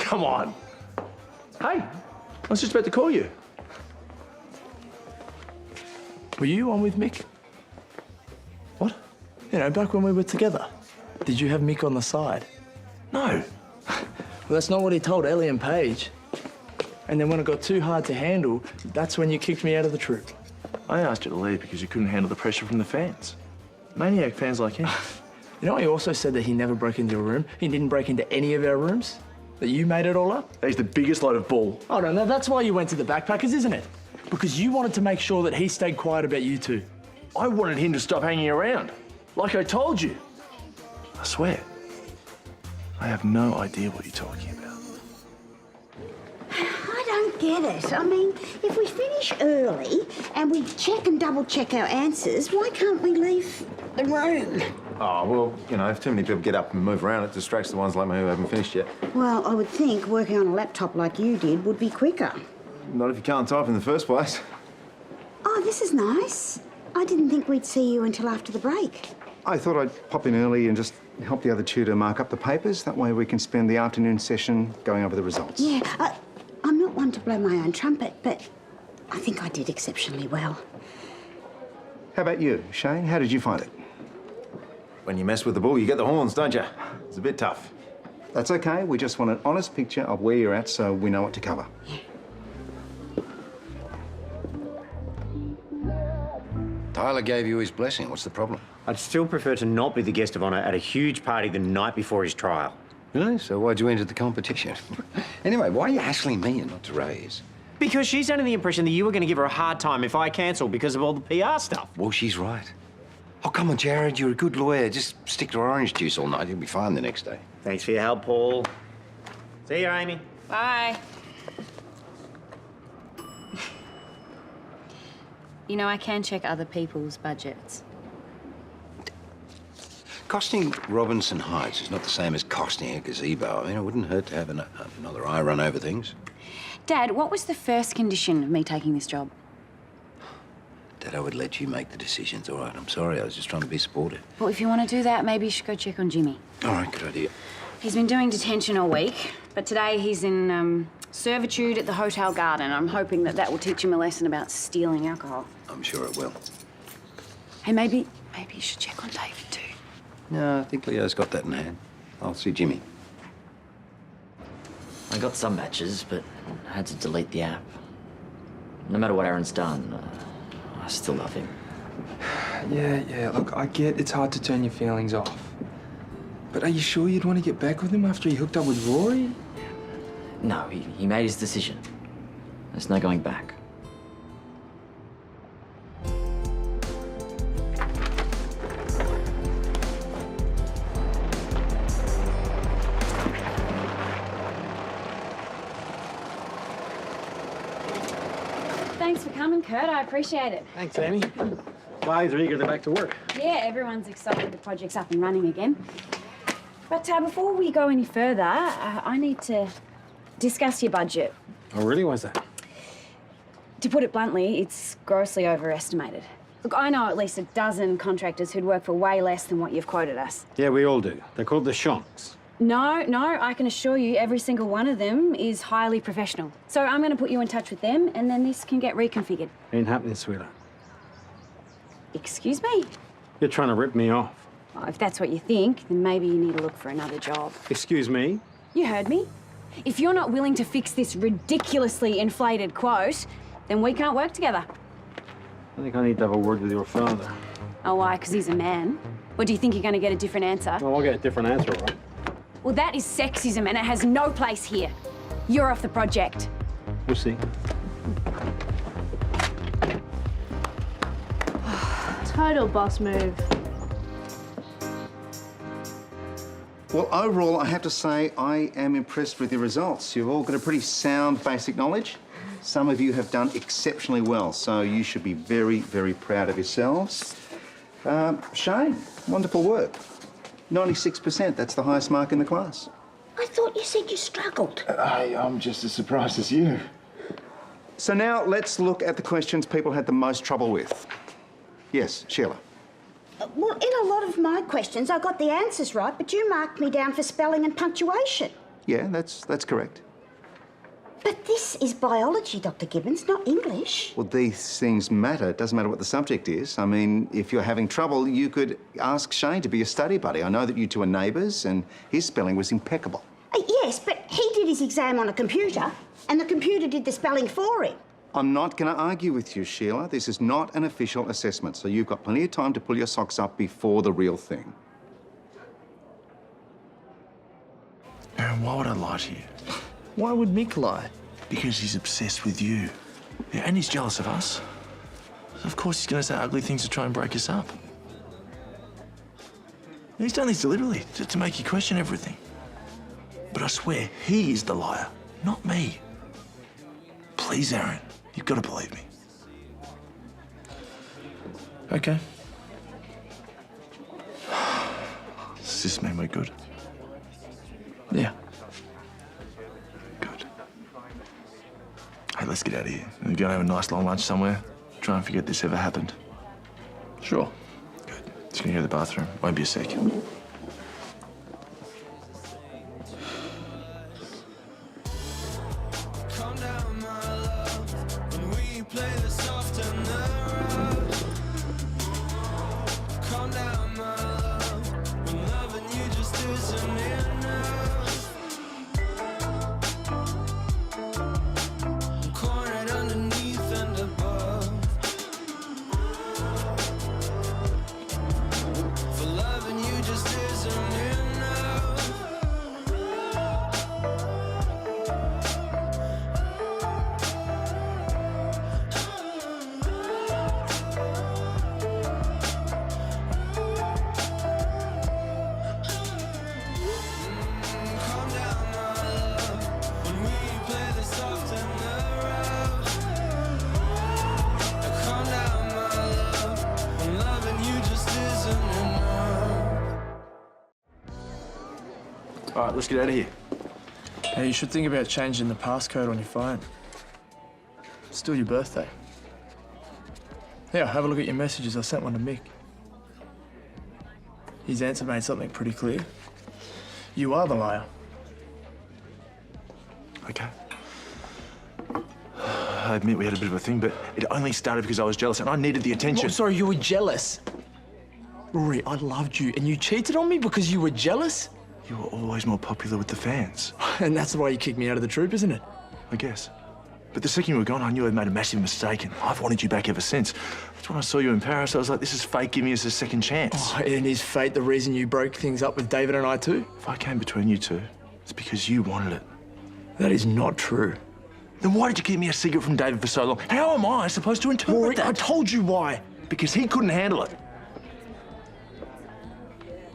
come on. Hey, I was just about to call you. Were you on with Mick? What? You know, back when we were together. Did you have Mick on the side? No. Well, that's not what he told Ellie and Paige. And then when it got too hard to handle, that's when you kicked me out of the troop. I asked you to leave because you couldn't handle the pressure from the fans. Maniac fans like him. You know, he also said that he never broke into your room. He didn't break into any of our rooms. That you made it all up. He's the biggest load of bull. Oh, no, that's why you went to the backpackers, isn't it? Because you wanted to make sure that he stayed quiet about you two. I wanted him to stop hanging around. Like I told you. I swear. I have no idea what you're talking about. I don't get it. I mean, if we finish early and we check and double-check our answers, why can't we leave the room? Oh, well, you know, if too many people get up and move around, it distracts the ones like me who haven't finished yet. Well, I would think working on a laptop like you did would be quicker. Not if you can't type in the first place. Oh, this is nice. I didn't think we'd see you until after the break. I thought I'd pop in early and just help the other tutor mark up the papers. That way we can spend the afternoon session going over the results. Yeah, I'm not one to blow my own trumpet, but I think I did exceptionally well. How about you, Shane? How did you find it? When you mess with the bull, you get the horns, don't you? It's a bit tough. That's okay. We just want an honest picture of where you're at so we know what to cover. Yeah. Tyler gave you his blessing. What's the problem? I'd still prefer to not be the guest of honour at a huge party the night before his trial. Really? So why'd you enter the competition? Anyway, why are you hassling me and not Terese? Because she's under the impression that you were going to give her a hard time if I cancel because of all the PR stuff. Well, she's right. Oh, come on, Jared. You're a good lawyer. Just stick to orange juice all night. You'll be fine the next day. Thanks for your help, Paul. See you, Amy. Bye. You know, I can check other people's budgets. Costing Robinson Heights is not the same as costing a gazebo. I mean, it wouldn't hurt to have another eye run over things. Dad, what was the first condition of me taking this job? That I would let you make the decisions. All right, I'm sorry. I was just trying to be supportive. Well, if you want to do that, maybe you should go check on Jimmy. All right, good idea. He's been doing detention all week, but today he's in servitude at the Hotel Garden. I'm hoping that that will teach him a lesson about stealing alcohol. I'm sure it will. Hey, maybe you should check on David too. No, I think Leo's got that in hand. I'll see Jimmy. I got some matches, but I had to delete the app. No matter what Aaron's done, I still love him. Yeah, look, I get it's hard to turn your feelings off. But are you sure you'd want to get back with him after he hooked up with Rory? No, he made his decision. There's no going back. Thanks for coming, Kurt. I appreciate it. Thanks, Amy. Guys are eager to back to work. Yeah, everyone's excited the project's up and running again. But before we go any further, I need to discuss your budget. Oh, really? Why's that? To put it bluntly, it's grossly overestimated. Look, I know at least a dozen contractors who'd work for way less than what you've quoted us. Yeah, we all do. They're called the shonks. No, I can assure you every single one of them is highly professional. So I'm going to put you in touch with them and then this can get reconfigured. Ain't happening, sweetheart. Excuse me? You're trying to rip me off. Oh, if that's what you think, then maybe you need to look for another job. Excuse me? You heard me. If you're not willing to fix this ridiculously inflated quote, then we can't work together. I think I need to have a word with your father. Oh, why? Because he's a man? Or do you think you're going to get a different answer? Well, I'll get a different answer, all right? Well, that is sexism and it has no place here. You're off the project. We'll see. Total boss move. Well, overall, I have to say I am impressed with your results. You've all got a pretty sound basic knowledge. Some of you have done exceptionally well, so you should be very, very proud of yourselves. Shane, wonderful work. 96%, that's the highest mark in the class. I thought you said you struggled. I'm just as surprised as you. So now let's look at the questions people had the most trouble with. Yes, Sheila. Well, in a lot of my questions, I got the answers right, but you marked me down for spelling and punctuation. Yeah, that's correct. But this is biology, Dr. Gibbons, not English. Well, these things matter. It doesn't matter what the subject is. I mean, if you're having trouble, you could ask Shane to be a study buddy. I know that you two are neighbours, and his spelling was impeccable. Yes, but he did his exam on a computer, and the computer did the spelling for him. I'm not going to argue with you, Sheila. This is not an official assessment, so you've got plenty of time to pull your socks up before the real thing. Aaron, why would I lie to you? Why would Mick lie? Because he's obsessed with you. Yeah, and he's jealous of us. Of course he's going to say ugly things to try and break us up. And he's done this deliberately, to make you question everything. But I swear, he is the liar, not me. Please, Aaron, you've got to believe me. Okay. Does this mean we're good? Yeah. Good. Hey, let's get out of here. We're going to have a nice long lunch somewhere. Try and forget this ever happened. Sure. Good. Just going to go to the bathroom. Won't be a sec. All right, let's get out of here. Hey, you should think about changing the passcode on your phone. It's still your birthday. Yeah, have a look at your messages. I sent one to Mick. His answer made something pretty clear. You are the liar. Okay. I admit we had a bit of a thing, but it only started because I was jealous and I needed the attention. Oh, sorry, you were jealous? Rory, I loved you and you cheated on me because you were jealous? You were always more popular with the fans. And that's why you kicked me out of the troop, isn't it? I guess. But the second you were gone, I knew I'd made a massive mistake, and I've wanted you back ever since. That's when I saw you in Paris. I was like, this is fate giving us a second chance. Oh, and is fate the reason you broke things up with David and I too? If I came between you two, it's because you wanted it. That is not true. Then why did you keep me a secret from David for so long? How am I supposed to interpret Rory, that? I told you why. Because he couldn't handle it.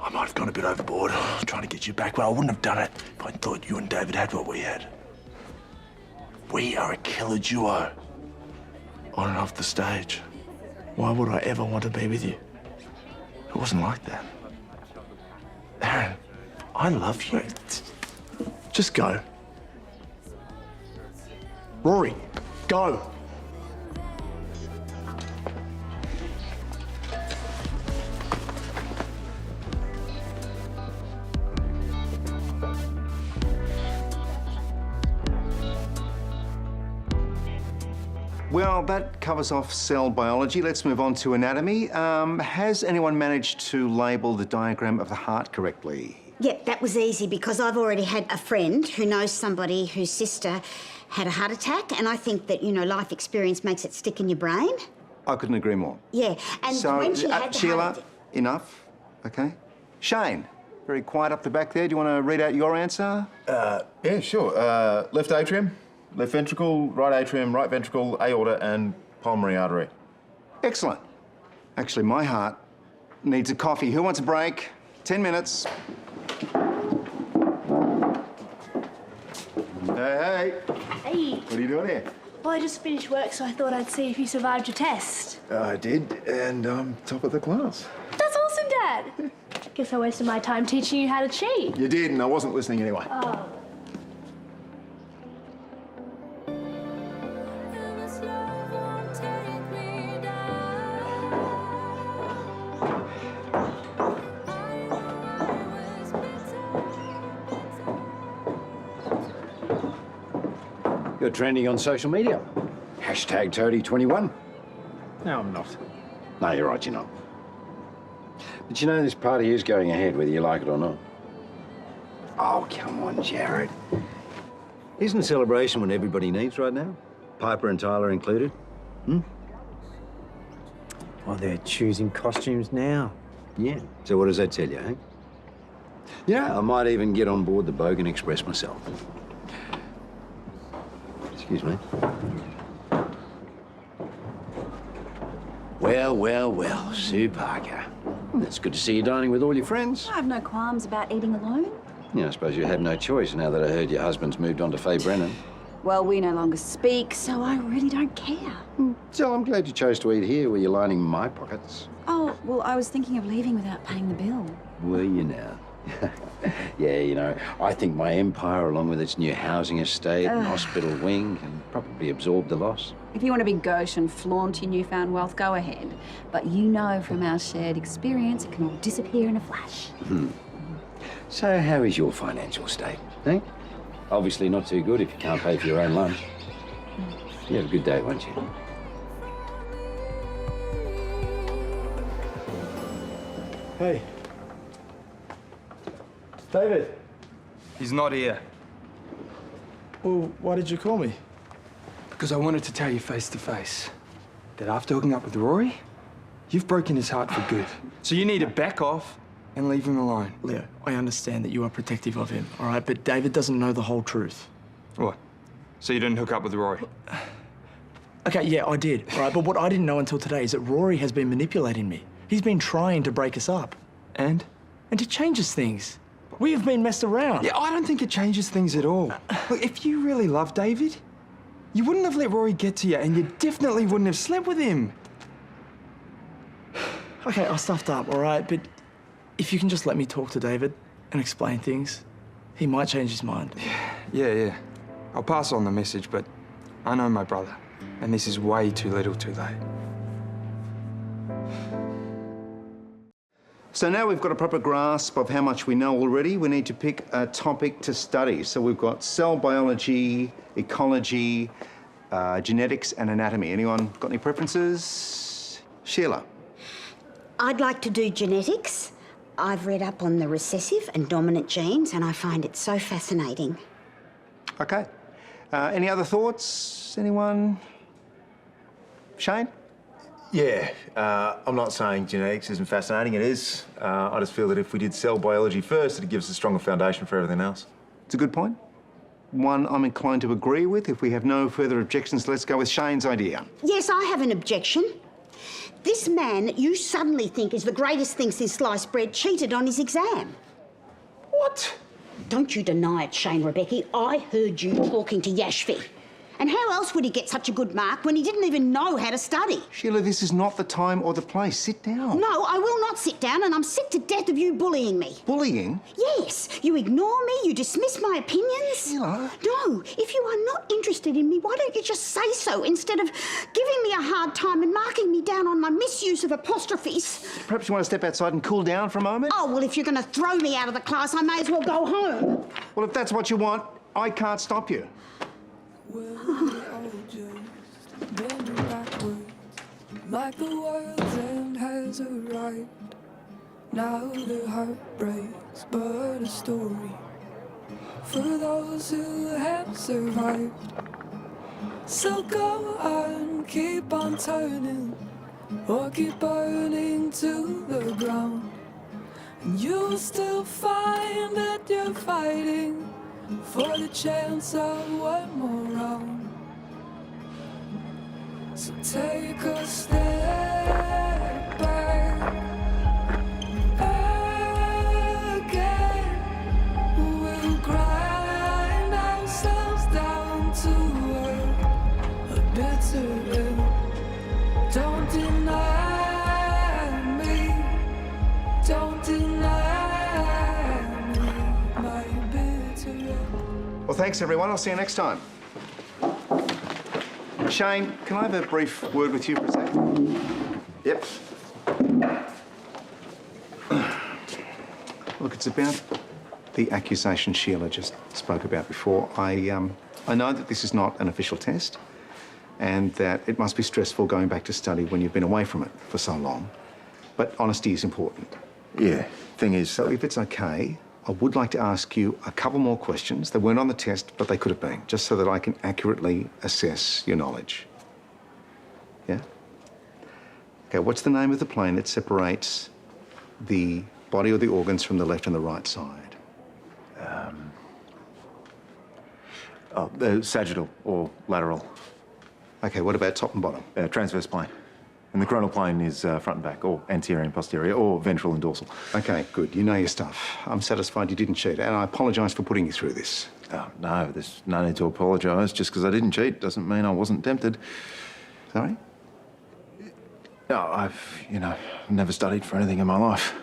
I might have gone a bit overboard trying to get you back, but I wouldn't have done it if I thought you and David had what we had. We are a killer duo. On and off the stage. Why would I ever want to be with you? It wasn't like that. Aaron, I love you. Just go. Rory, go. Well, that covers off cell biology. Let's move on to anatomy. Has anyone managed to label the diagram of the heart correctly? Yep, that was easy because I've already had a friend who knows somebody whose sister had a heart attack, and I think that, you know, life experience makes it stick in your brain. I couldn't agree more. Yeah, and So, when she had the Sheila, heart attack... enough, okay? Shane, very quiet up the back there. Do you want to read out your answer? Yeah, sure. Left atrium, left ventricle, right atrium, right ventricle, aorta, and pulmonary artery. Excellent. Actually, my heart needs a coffee. Who wants a break? 10 minutes. Hey. Hey. What are you doing here? Well, I just finished work, so I thought I'd see if you survived your test. I did, and I'm top of the class. That's awesome, Dad. Guess I wasted my time teaching you how to cheat. You did, and I wasn't listening anyway. Oh. You're trending on social media. Hashtag Toadie21. No, I'm not. No, you're right, you're not. But you know this party is going ahead, whether you like it or not. Oh, come on, Jared. Isn't celebration what everybody needs right now? Piper and Tyler included. Hmm? Oh, they're choosing costumes now. Yeah. So what does that tell you, eh? Yeah, I might even get on board the Bogan Express myself. Excuse me. Well, well, well, Sue Parker. It's good to see you dining with all your friends. I have no qualms about eating alone. Yeah, I suppose you had no choice now that I heard your husband's moved on to Faye Brennan. Well, we no longer speak, so I really don't care. So I'm glad you chose to eat here where you're lining my pockets. Oh, well, I was thinking of leaving without paying the bill. Were you now? Yeah, you know, I think my empire, along with its new housing estate and hospital wing, can probably absorb the loss. If you want to be gauche and flaunt your newfound wealth, go ahead. But you know from our shared experience, it can all disappear in a flash. So how is your financial state, eh? Obviously not too good if you can't pay for your own lunch. You have a good day, won't you? Hey. David. He's not here. Well, why did you call me? Because I wanted to tell you face to face that after hooking up with Rory, you've broken his heart for good. So you need to back off and leave him alone. Leo, I understand that you are protective of him, all right? But David doesn't know the whole truth. What? So you didn't hook up with Rory? Okay, yeah, I did, all right? But what I didn't know until today is that Rory has been manipulating me. He's been trying to break us up. And? And it changes things. We have been messed around. Yeah, I don't think it changes things at all. Look, if you really love David, you wouldn't have let Rory get to you, and you definitely wouldn't have slept with him. Okay, I stuffed up, all right? But if you can just let me talk to David and explain things, he might change his mind. Yeah. I'll pass on the message, but I know my brother, and this is way too little too late. So now we've got a proper grasp of how much we know already, we need to pick a topic to study. So we've got cell biology, ecology, genetics and anatomy. Anyone got any preferences? Sheila? I'd like to do genetics. I've read up on the recessive and dominant genes and I find it so fascinating. Okay. Any other thoughts? Anyone? Shane? Yeah, I'm not saying genetics isn't fascinating, it is. I just feel that if we did cell biology first, it'd give us a stronger foundation for everything else. It's a good point. One I'm inclined to agree with. If we have no further objections, let's go with Shane's idea. Yes, I have an objection. This man you suddenly think is the greatest thing since sliced bread cheated on his exam. What? Don't you deny it, Shane Rebekchi. I heard you talking to Yashvi. And how else would he get such a good mark when he didn't even know how to study? Sheila, this is not the time or the place. Sit down. No, I will not sit down, and I'm sick to death of you bullying me. Bullying? Yes. You ignore me, you dismiss my opinions. Sheila? No, if you are not interested in me, why don't you just say so instead of giving me a hard time and marking me down on my misuse of apostrophes? Perhaps you want to step outside and cool down for a moment? Oh, well, if you're going to throw me out of the class, I may as well go home. Well, if that's what you want, I can't stop you. Bending backwards, like the world's end has arrived. Now the heart breaks, but a story for those who have survived. So go on, keep on turning, or keep burning to the ground, and you'll still find that you're fighting for the chance of one more round. So take a step back again. We'll grind ourselves down to a bitter end. Don't deny me. Don't deny me my bitter end. Well, thanks, everyone. I'll see you next time. Shane, can I have a brief word with you for a second? Yep. Look, it's about the accusation Sheila just spoke about before. I know that this is not an official test and that it must be stressful going back to study when you've been away from it for so long. But honesty is important. Yeah, thing is... So if it's okay, I would like to ask you a couple more questions. They weren't on the test, but they could have been, just so that I can accurately assess your knowledge. Yeah? Okay, what's the name of the plane that separates the body or the organs from the left and the right side? The sagittal or lateral. Okay, what about top and bottom? Transverse plane. And the coronal plane is front and back, or anterior and posterior, or ventral and dorsal. Okay, good. You know your stuff. I'm satisfied you didn't cheat, and I apologise for putting you through this. Oh, no, there's no need to apologise. Just because I didn't cheat doesn't mean I wasn't tempted. Sorry? No, I've never studied for anything in my life.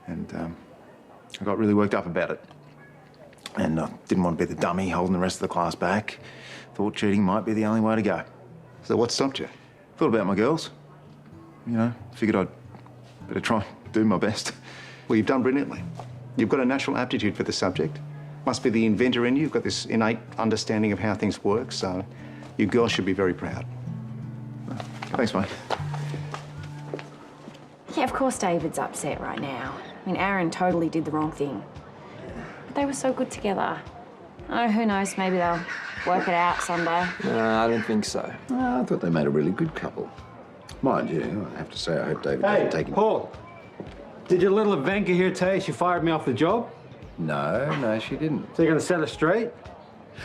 And I got really worked up about it. And I didn't want to be the dummy holding the rest of the class back. Thought cheating might be the only way to go. So what stopped you? Thought about my girls. Figured I'd better try and do my best. Well, you've done brilliantly. You've got a natural aptitude for the subject. Must be the inventor in you. You've got this innate understanding of how things work, so your girls should be very proud. Thanks, mate. Yeah, of course David's upset right now. I mean, Aaron totally did the wrong thing. But they were so good together. Oh, who knows, maybe they'll work it out someday. No, I don't think so. I thought they made a really good couple. Mind you, I have to say, I hope David doesn't take it. Paul, did your little Ivanka here tell you she fired me off the job? No, she didn't. So you're going to set her straight?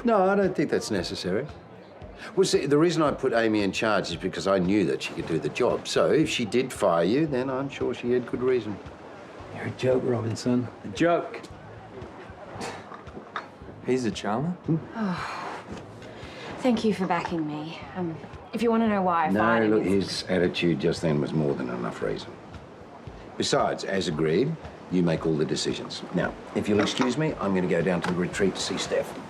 No, I don't think that's necessary. Well, see, the reason I put Amy in charge is because I knew that she could do the job. So if she did fire you, then I'm sure she had good reason. You're a joke, Robinson. A joke. He's a charmer. Thank you for backing me. If you want to know why I No, fired him... look, his attitude just then was more than enough reason. Besides, as agreed, you make all the decisions. Now, if you'll excuse me, I'm going to go down to the retreat to see Stefan.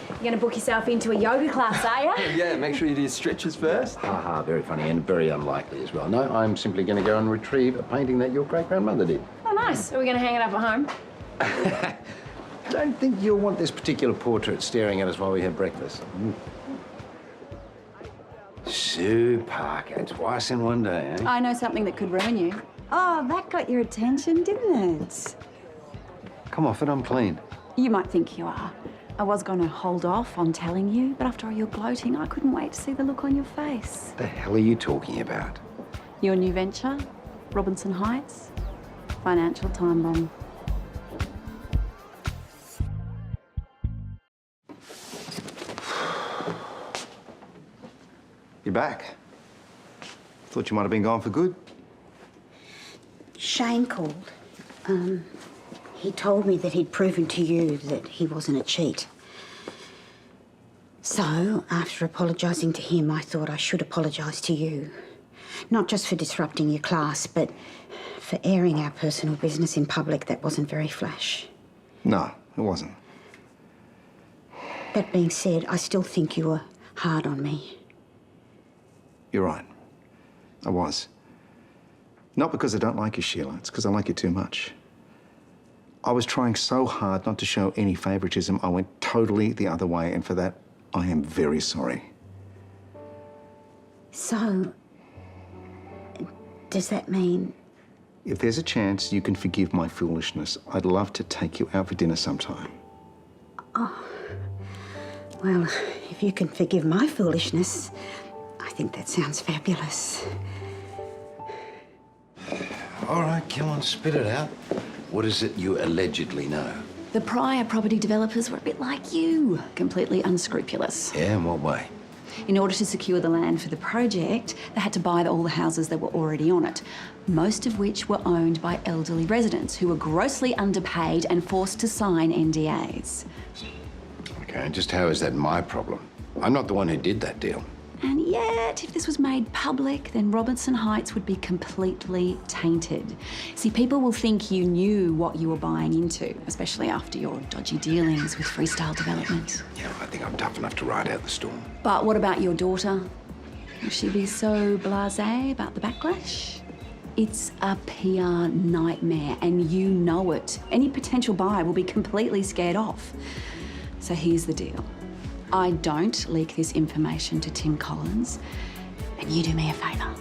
You're going to book yourself into a yoga class, are you? Yeah, make sure you do your stretches first. Ha, very funny and very unlikely as well. No, I'm simply going to go and retrieve a painting that your great-grandmother did. Oh, nice. Are we going to hang it up at home? I don't think you'll want this particular portrait staring at us while we have breakfast. Sue Parker, twice in one day, eh? I know something that could ruin you. Oh, that got your attention, didn't it? Come off it, I'm clean. You might think you are. I was going to hold off on telling you, but after all your gloating, I couldn't wait to see the look on your face. What the hell are you talking about? Your new venture, Robinson Heights, financial time bomb. You're back. Thought you might have been gone for good. Shane called. He told me that he'd proven to you that he wasn't a cheat. So, after apologising to him, I thought I should apologise to you. Not just for disrupting your class, but for airing our personal business in public that wasn't very flash. No, it wasn't. That being said, I still think you were hard on me. You're right. I was. Not because I don't like you, Sheila. It's because I like you too much. I was trying so hard not to show any favouritism. I went totally the other way, and for that, I am very sorry. So, does that mean... If there's a chance you can forgive my foolishness, I'd love to take you out for dinner sometime. Oh, well, if you can forgive my foolishness, I think that sounds fabulous. All right, come on, spit it out. What is it you allegedly know? The prior property developers were a bit like you, completely unscrupulous. Yeah, in what way? In order to secure the land for the project, they had to buy all the houses that were already on it, most of which were owned by elderly residents who were grossly underpaid and forced to sign NDAs. Okay, and just how is that my problem? I'm not the one who did that deal. And yet, if this was made public, then Robinson Heights would be completely tainted. See, people will think you knew what you were buying into, especially after your dodgy dealings with freestyle development. Yeah, I think I'm tough enough to ride out the storm. But what about your daughter? Will she be so blasé about the backlash? It's a PR nightmare, and you know it. Any potential buyer will be completely scared off. So here's the deal. I don't leak this information to Tim Collins, and you do me a favour.